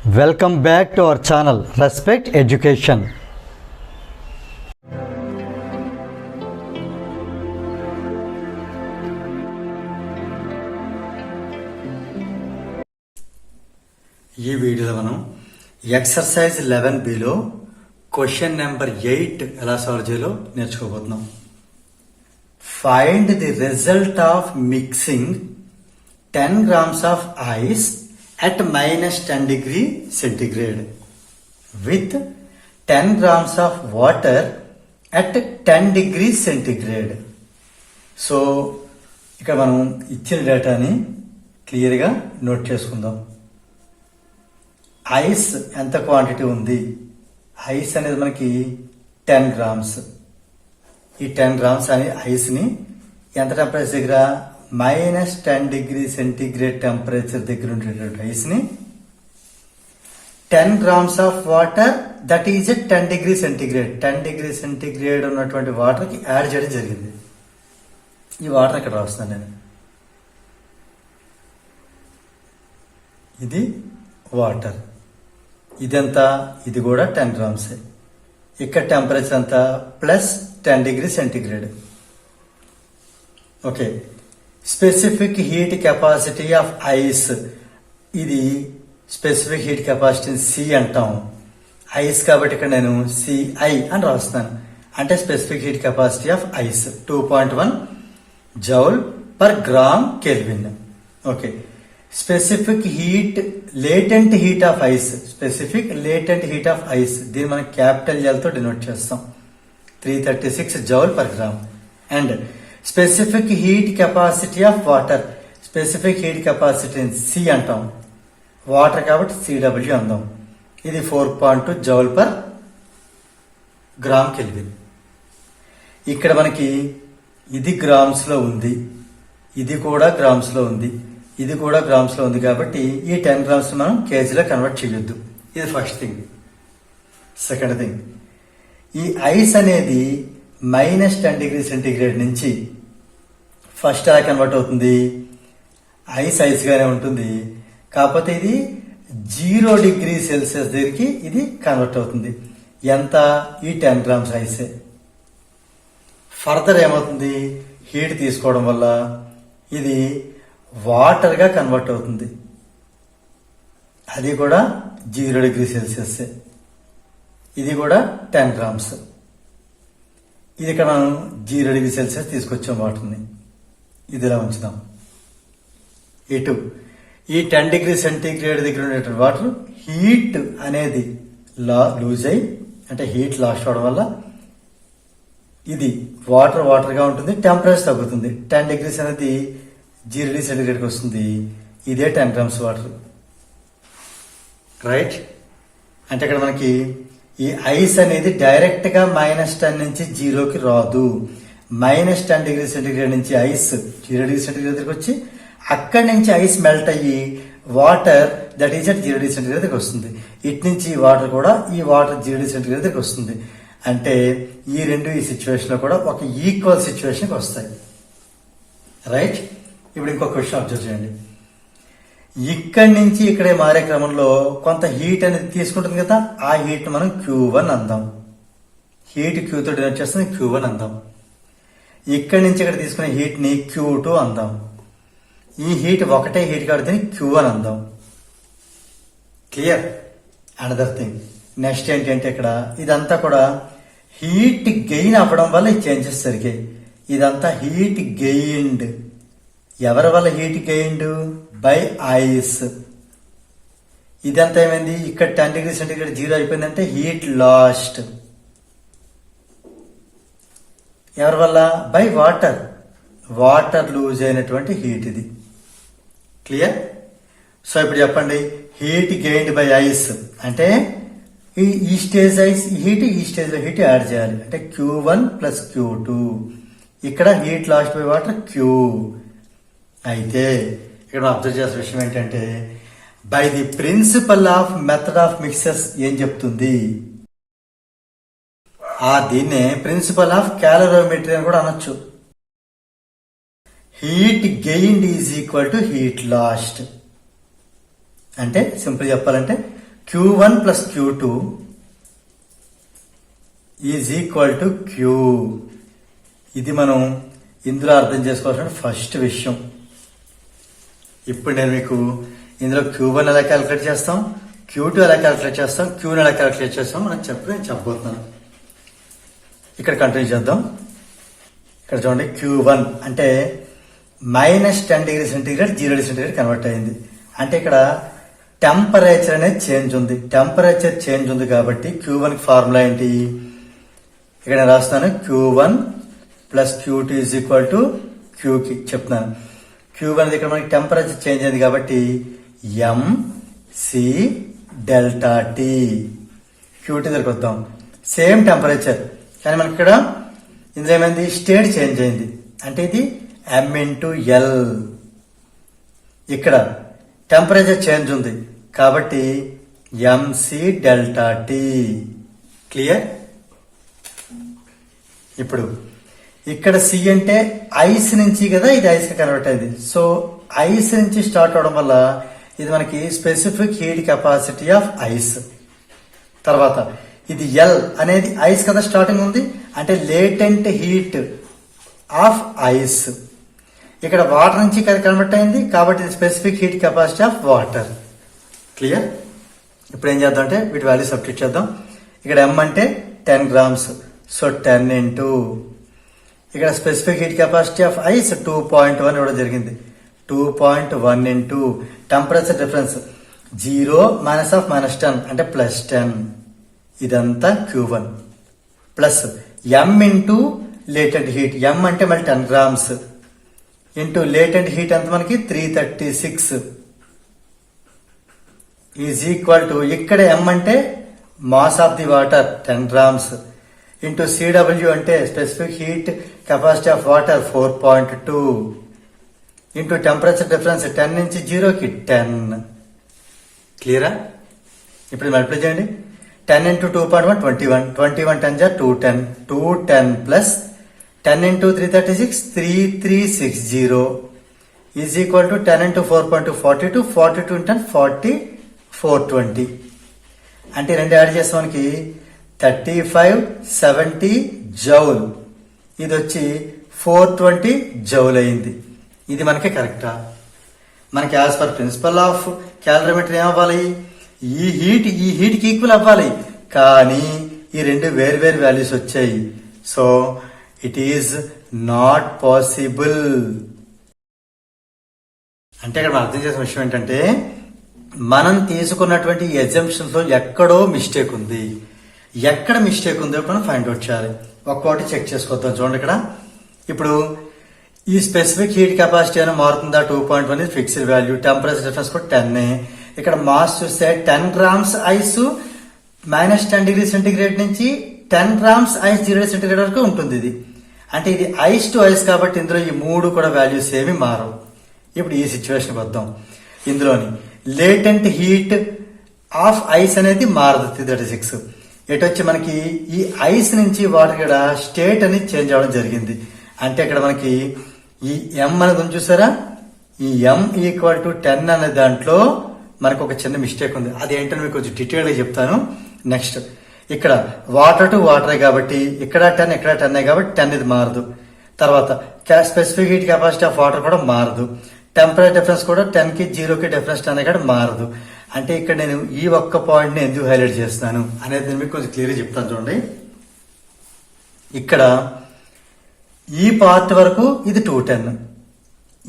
Welcome back to our channel respect education. ఈ వీడియోలో మనం ఎక్సర్సైజ్ 11Bలో క్వశ్చన్ నెంబర్ 8 ఎలా సాల్వ్ చేయాలో నేర్చుకోబోతున్నాం. Find the result of mixing 10 grams of ice at -10 degree centigrade with 10 grams of water at 10 degree centigrade. So ఇక్కడ మనం ఇచ్చిన డేటాని క్లియర్గా నోట్ చేసుకుందాం. ఐస్ ఎంత క్వాంటిటీ ఉంది? ఐస్ అనేది మనకి 10 grams. ఈ 10 grams అనే ఐస్ని ఎంత టెంపరేచర్ దగ్గర? -10 degree centigrade టెంపరేచర్ దగ్గర ఉండేటువంటి ఐస్ని 10 grams of water that is 10 degree centigrade 10 degree centigrade ఉన్నటువంటి వాటర్కి యాడ్ చేయడం జరిగింది. ఈ వాటర్ ఇక్కడ రాస్తున్నాను నేను. ఇది వాటర్. ఇదంతా ఇది కూడా 10 grams. ఇక్కడ టెంపరేచర్ అంతా +10 degree centigrade. Okay, specific heat capacity of ice, ఇది స్పెసిఫిక్ హీట్ కెపాసిటీని సి అంటాం. ఐస్ కాబట్టి ఇక్కడ నేను సిఐ అని రాస్తున్నాను. అంటే specific heat capacity of ice 2.1 joule per gram kelvin. Okay, specific heat latent heat of ice, specific latent heat of ice, దీన్ని మనం క్యాపిటల్ ఎల్ తో డినోట్ చేస్తాం. 336 joule per gram. And specific heat capacity of water, specific heat capacity C అంటాం. Water కాబట్టి CW అందాం. ఇది 4.2 joule per gram kelvin. ఇక్కడ మనకి ఇది గ్రామ్స్ లో ఉంది, ఇది కూడా గ్రామ్స్ లో ఉంది, ఇది కూడా గ్రామ్స్ లో ఉంది. కాబట్టి ఈ 10 grams మనం కేజీలో కన్వర్ట్ చేయొద్దు. ఇది ఫస్ట్ థింగ్. సెకండ్ థింగ్, ఈ ఐస్ అనేది -10 degree centigrade నుంచి ఫస్ట్ ఎలా కన్వర్ట్ అవుతుంది? ఐస్ గానే ఉంటుంది, కాకపోతే ఇది 0 degree Celsius దగ్గరికి ఇది కన్వర్ట్ అవుతుంది. ఎంత? ఈ 10 grams ఐసే. ఫర్దర్ ఏమవుతుంది? హీట్ తీసుకోవడం వల్ల ఇది వాటర్ గా కన్వర్ట్ అవుతుంది. అది కూడా 0 degree Celsius. ఇది కూడా 10 grams. ఇది ఇక్కడ మనం 0 degree Celsius తీసుకొచ్చాం వాటర్ని. ఇది ఇలా ఉంచుదాం. ఇటు ఈ 10 degree centigrade దగ్గర ఉండేటువంటి వాటర్ హీట్ అనేది లూజ్ అయ్యి, అంటే హీట్ లాస్ట్ అవడం వల్ల ఇది వాటర్ గా ఉంటుంది, టెంపరేచర్ తగ్గుతుంది. 10 degrees అనేది 0 degree centigrade వస్తుంది. ఇదే 10 grams వాటర్. రైట్? అంటే ఇక్కడ మనకి ఈ ఐస్ అనేది డైరెక్ట్ గా -10 నుంచి 0కి రాదు. -10 degree centigrade నుంచి ఐస్ 0 degree centigrade దగ్గరికి వచ్చి అక్కడి నుంచి ఐస్ మెల్ట్ అయ్యి water that is 0 degree centigrade దగ్గరికి వస్తుంది. ఇటు నుంచి ఈ వాటర్ కూడా ఈ వాటర్ 0 degree centigrade దగ్గరికి వస్తుంది. అంటే ఈ రెండు ఈ సిచ్యువేషన్ లో కూడా ఒక ఈక్వల్ సిచ్యువేషన్కి వస్తాయి. రైట్? ఇప్పుడు ఇంకొక క్వశ్చన్ అబ్జర్వ్ చేయండి. ఇక్కడి నుంచి ఇక్కడే మారే క్రమంలో కొంత హీట్ అనేది తీసుకుంటుంది కదా, ఆ హీట్ మనం Q1 అందాం. హీట్ Q తో డినోట్ చేస్తుంది, Q1 అందాం. ఇక్కడి నుంచి ఇక్కడ తీసుకునే హీట్ ని Q2 అందాం. ఈ హీట్ ఒకటే హీట్ కాబట్టి Q1 అందాం. క్లియర్? అనదర్ థింగ్, నెక్స్ట్ ఏంటంటే ఇక్కడ ఇదంతా కూడా హీట్ గెయిన్ అవ్వడం వల్ల ఈ చేంజెస్ జరిగాయి. ఇదంతా హీట్ గెయిన్డ్. ఎవరి వల్ల హీట్ గెయిన్డ్? By ice. ఇదంతా ఏమైంది? ఇక్కడ 10 degree centigrade 0 అయిపోయిందంటే హీట్ లాస్ట్. ఎవరి వల్ల? బై వాటర్ లూజ్ అయినటువంటి హీట్ ఇది. క్లియర్? సో ఇప్పుడు చెప్పండి, హీట్ గెయిన్డ్ బై ఐస్ అంటే ఈ స్టేజ్ ఐస్ హీట్, ఈ స్టేజ్ లో హీట్ యాడ్ చేయాలి. అంటే Q1 + Q2. ఇక్కడ heat lost by water Q. అయితే ఇక్కడ అబ్జర్వ్ చేసిన విషయం ఏంటంటే by the principle of method of mixtures ఏం చెప్తుంది? దీన్నే ప్రిన్సిపల్ ఆఫ్ క్యాలరోమెట్రీ అని కూడా అనొచ్చు. Heat gained is equal to heat lost. అంటే సింపుల్ చెప్పాలంటే Q1 plus Q2 is equal to Q. ఇది మనం ఇందులో అర్థం చేసుకోవాల్సిన ఫస్ట్ విషయం. ఇప్పుడు నేను మీకు ఇందులో Q1 ఎలా క్యాలిక్యులేట్ చేస్తాం, Q2 ఎలా క్యాలిక్యులేట్ చేస్తాం, Qని ఎలా క్యాలిక్యులేట్ చేస్తాం మనం నేను చెప్పబోతున్నాను. ఇక్కడ కంటిన్యూ చేద్దాం. ఇక్కడ చూడండి, Q1 అంటే -10 degree centigrade 0 degree centigrade convert అయింది. అంటే ఇక్కడ టెంపరేచర్ అనేది చేంజ్ ఉంది. టెంపరేచర్ చేంజ్ ఉంది కాబట్టి Q1 కి ఫార్ములా ఏంటి, ఇక్కడ నేను రాస్తాను. Q1 plus Q2 is equal to Qకి చెప్తున్నాను. Q1 ఇక్కడ మనకి టెంపరేచర్ చేంజ్ అయింది కాబట్టి MC డెల్టా T. Q2 దగ్గరికి వద్దాం. సేమ్ టెంపరేచర్ కానీ మనకి ఇక్కడ ఇందులో ఏమైంది, స్టేట్ చేంజ్ అయింది. అంటే ఇది M ఇంటూ L. ఇక్కడ టెంపరేచర్ చేంజ్ ఉంది కాబట్టి MC డెల్టా T. క్లియర్? ఇప్పుడు ఇక్కడ C అంటే ఐస్ నుంచి కదా, ఇది ఐస్ కి కన్వర్ట్ అయింది. సో ఐస్ నుంచి స్టార్ట్ అవడం వల్ల ఇది మనకి specific heat capacity of ice. తర్వాత ఇది L అనేది ఐస్ కదా స్టార్టింగ్ ఉంది, అంటే లేటెంట్ హీట్ ఆఫ్ ఐస్. ఇక్కడ వాటర్ నుంచి కదా కన్వర్ట్ అయింది కాబట్టి ఇది specific heat capacity of water. Clear? ఇప్పుడు ఏం చేద్దాం అంటే వీటి వాల్యూ సబ్స్టిట్యూట్ చేద్దాం. ఇక్కడ M అంటే 10 grams, సో 10 ఇంటూ ఇక్కడ specific heat capacity of ice 2.1 ఇవ్వడం జరిగింది. 2.1 ఇంటూ టెంపరేచర్ డిఫరెన్స్ 0 -10 అంటే +10. ఇదంతా Q1 plus M into latent heat. M అంటే మళ్ళీ 10 grams ఇంటూ లేటెంట్ హీట్ అంత మనకి 336 ఈజ్ ఈక్వల్ టు ఇక్కడ M అంటే mass of the water 10 grams into CW అంటే specific heat capacity of water 4.2 into temperature difference 10 నుంచి 0కి 10. క్లియరా? ఇప్పుడు మల్టిప్లై చేయండి. 10 into 2.1 21, 21 10 210, 210 plus 10 into 336 3360 is equal to 10 into 4.2 42, 42 into 40 420. అంటే రెండు యాడ్ చేస్తే మనకి 3570 జౌల్. ఇది వచ్చి 420 జౌల్ అయింది. ఇది మనకి కరెక్టా? మనకి as per principle of calorimeter ఏమవ్వాలి, ఈ హీట్ కి ఈక్వల్ అవ్వాలి. కానీ ఈ రెండు వేరు వాల్యూస్ వచ్చాయి. So it is not possible. అంటే ఇక్కడ మనం అర్థం చేసిన విషయం ఏంటంటే మనం తీసుకున్నటువంటి ఎగ్జంప్షన్స్ లో ఎక్కడో మిస్టేక్ ఉంది. ఎక్కడ మిస్టేక్ ఉందో మనం ఫైండ్ అవుట్ చేయాలి. ఒక్కొక్కటి చెక్ చేసుకోవద్దాం. చూడండి, ఇక్కడ ఇప్పుడు ఈ స్పెసిఫిక్ హీట్ కెపాసిటీ అని మారుతుందా, 2.1 ఇది ఫిక్స్డ్ వాల్యూ. టెంపరేచర్ డిఫరెన్స్ కూడా 10. ఇక్కడ మాస్ చూస్తే 10 grams ఐస్ -10 డిగ్రీ సెంటీగ్రేడ్ నుంచి 10 grams ఐస్ 0 డిగ్రీ సెంటీగ్రేడ్ వరకు ఉంటుంది. ఇది అంటే ఇది ఐస్ టు ఐస్ కాబట్టి ఇందులో ఈ మూడు కూడా వాల్యూస్ ఏమి మారవు. ఇప్పుడు ఈ సిచ్యువేషన్ వద్దాం. ఇందులోని లేటెంట్ హీట్ ఆఫ్ ఐస్ అనేది మారదు 36. ఎటు వచ్చి మనకి ఈ ఐస్ నుంచి వాటర్ ఇక్కడ స్టేట్ అనేది చేంజ్ అవడం జరిగింది. అంటే ఇక్కడ మనకి ఈ M అనేది ఉంది చూసారా, ఈ M ఈక్వల్ టు 10 అనే దాంట్లో మనకు ఒక చిన్న మిస్టేక్ ఉంది. అది ఏంటని మీకు కొంచెం డీటెయిల్ గా చెప్తాను నెక్స్ట్. ఇక్కడ వాటర్ టు వాటరే కాబట్టి ఇక్కడ 10 ఇక్కడ 10 కాబట్టి 10 ఇది మారదు. తర్వాత specific heat capacity of water కూడా మారదు. టెంపరేచర్ డిఫరెన్స్ కూడా 10 కి 0కి డిఫరెన్స్ 10 ఇక్కడ మారదు. అంటే ఇక్కడ నేను ఈ ఒక్క పాయింట్ ని ఎందుకు హైలైట్ చేస్తున్నాను అనేది నేను మీకు కొంచెం క్లియర్గా చెప్తాను. చూడండి, ఇక్కడ ఈ పార్ట్ వరకు ఇది 210,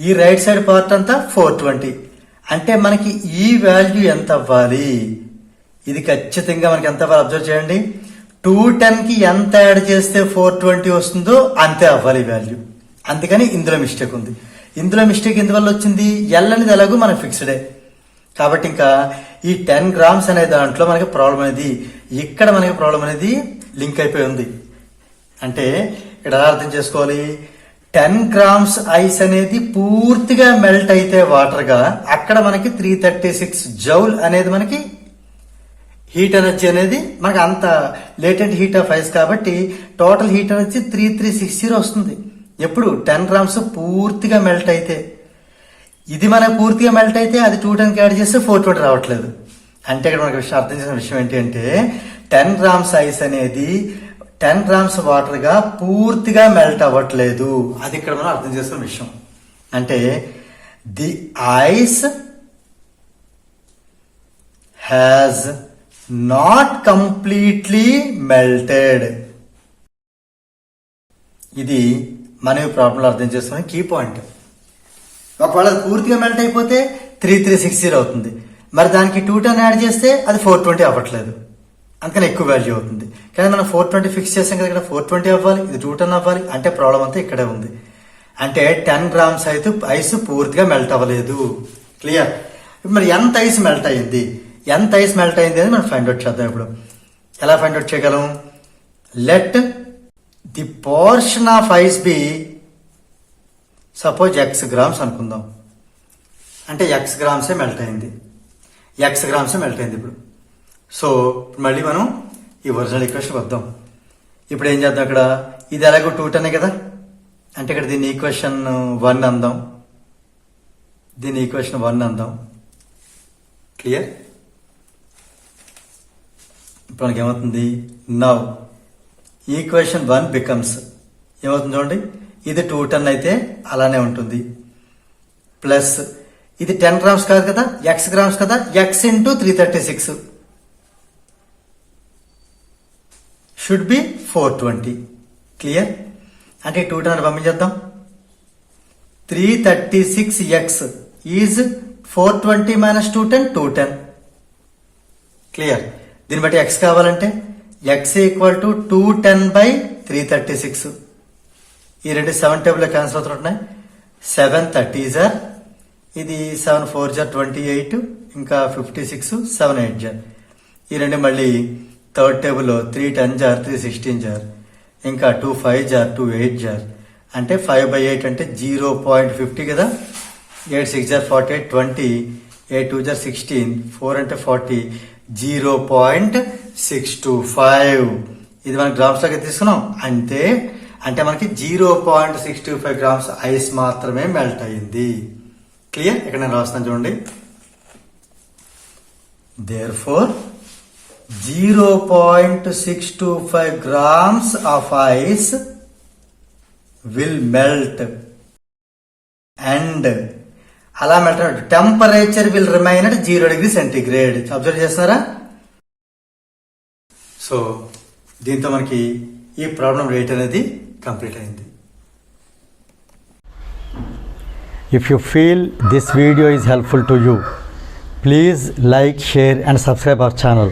ఈ రైట్ సైడ్ పార్ట్ అంతా 420. అంటే మనకి ఈ వాల్యూ ఎంత అవ్వాలి, ఇది ఖచ్చితంగా మనకి ఎంత అవ్వాలి అబ్జర్వ్ చేయండి. 210 కి ఎంత యాడ్ చేస్తే 420 వస్తుందో అంతే అవ్వాలి వాల్యూ. అందుకని ఇందులో మిస్టేక్ ఉంది. ఇందులో మిస్టేక్ ఎందువల్ల వచ్చింది, ఎల్ అనేది ఎలాగో మనకు ఫిక్స్డే కాబట్టి ఇంకా ఈ 10 grams అనే దాంట్లో మనకి ప్రాబ్లం అనేది ఇక్కడ మనకి ప్రాబ్లం అనేది లింక్ అయిపోయి ఉంది. అంటే ఇక్కడ అర్థం చేసుకోవాలి, 10 grams ఐస్ అనేది పూర్తిగా మెల్ట్ అయితే వాటర్ గా అక్కడ మనకి 336 జౌల్ అనేది మనకి హీట్ ఎనర్జీ అనేది మనకి అంత లేటెంట్ హీట్ ఆఫ్ ఐస్ కాబట్టి టోటల్ హీట్ ఎనర్జీ 3360 వస్తుంది. ఎప్పుడు 10 grams పూర్తిగా మెల్ట్ అయితే, ఇది మనకు పూర్తిగా మెల్ట్ అయితే అది 210 యాడ్ చేస్తే 420 రావట్లేదు. అంటే ఇక్కడ మనకి విషయం అర్థం చేసిన విషయం ఏంటి అంటే 10 grams ఐస్ అనేది 10 grams వాటర్గా పూర్తిగా మెల్ట్ అవ్వట్లేదు. అది ఇక్కడ మనం అర్థం చేసుకున్న విషయం. అంటే the ice has not completely melted. ఇది మన ప్రాబ్లం అర్థం చేసుకునే కీ పాయింట్. ఒకవేళ అది పూర్తిగా మెల్ట్ అయిపోతే 3360 అవుతుంది. మరి దానికి 210 యాడ్ చేస్తే అది 420 అవ్వట్లేదు, అందుకని ఎక్కువ వాల్యూ అవుతుంది. కానీ మనం 420 ఫిక్స్ చేసాం కదా, ఇక్కడ 420 అవ్వాలి, ఇది 210 అవ్వాలి. అంటే ప్రాబ్లం అంతా ఇక్కడే ఉంది. అంటే 10 grams ఐస్ పూర్తిగా మెల్ట్ అవ్వలేదు. క్లియర్? మరి ఎంత ఐస్ మెల్ట్ అయ్యింది, ఎంత ఐస్ మెల్ట్ అయింది అని మనం ఫైండ్ అవుట్ చేద్దాం. ఇప్పుడు ఎలా ఫైండ్ అవుట్ చేయగలం? Let the portion of ice be suppose x grams అనుకుందాం. అంటే x grams మెల్ట్ అయింది, x grams మెల్ట్ అయింది. ఇప్పుడు సో మళ్ళీ మనం ఈ ఒరిజినల్ ఈక్వేషన్ వద్దాం. ఇప్పుడు ఏం చేద్దాం? అక్కడ ఇది ఎలాగో 210 కదా, అంటే ఇక్కడ దీన్ని ఈక్వేషన్ 1 అందాం, దీన్ని ఈక్వేషన్ 1 అందాం. క్లియర్? ఇప్పుడు మనకి ఏమవుతుంది? నౌ ఈక్వేషన్ 1 బికమ్స్ ఏమవుతుంది చూడండి, ఇది 210 అయితే అలానే ఉంటుంది, ప్లస్ ఇది 10 grams కాదు కదా, x grams కదా, x into 336 should be 420. Clear? అంటే 210 పంపించేద్దాం. 336x is 420 minus 210 210. క్లియర్? దీన్ని బట్టి x కావాలంటే x ఈక్వల్ టు 210/336. ఈ రెండు 7 టేబుల్లో క్యాన్సిల్ అవుతున్నాయి. 7 30s ఆర్, ఇది 7 4s ఆర్ 28, ఇంకా 56, 7 8s ఆర్. ఈ రెండు మళ్ళీ థర్డ్ టేబుల్లో 3 10s ఆర్ 3 16s ఆర్, ఇంకా 2 5s ఆర్ 2 8s ఆర్. అంటే 5/8 అంటే 0.50 కదా. 8 6s ఆర్ 48, 20, 8 2s ఆర్ 16, 4 అంటే 40, 0.625. ఇది మనం గ్రామ్స్ లాగా తీసుకున్నాం. అంటే మనకి 0.625 grams ఐస్ మాత్రమే మెల్ట్ అయింది. క్లియర్? ఇక్కడ నేను రాస్తాను చూడండి. Therefore 0.625 grams of ice will melt and అలా మెల్ట్ అయినట్టు temperature will remain at 0 degrees centigrade. Observe చేస్తారా? సో దీంతో మనకి ఈ ప్రాబ్లం రేట్ అనేది కంప్లీట్ అయింది. If you feel this video is helpful to you, please like, share and subscribe our channel.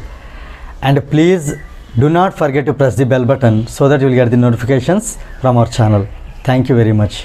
And please do not forget to press the bell button so that you will get the notifications from our channel. Thank you very much.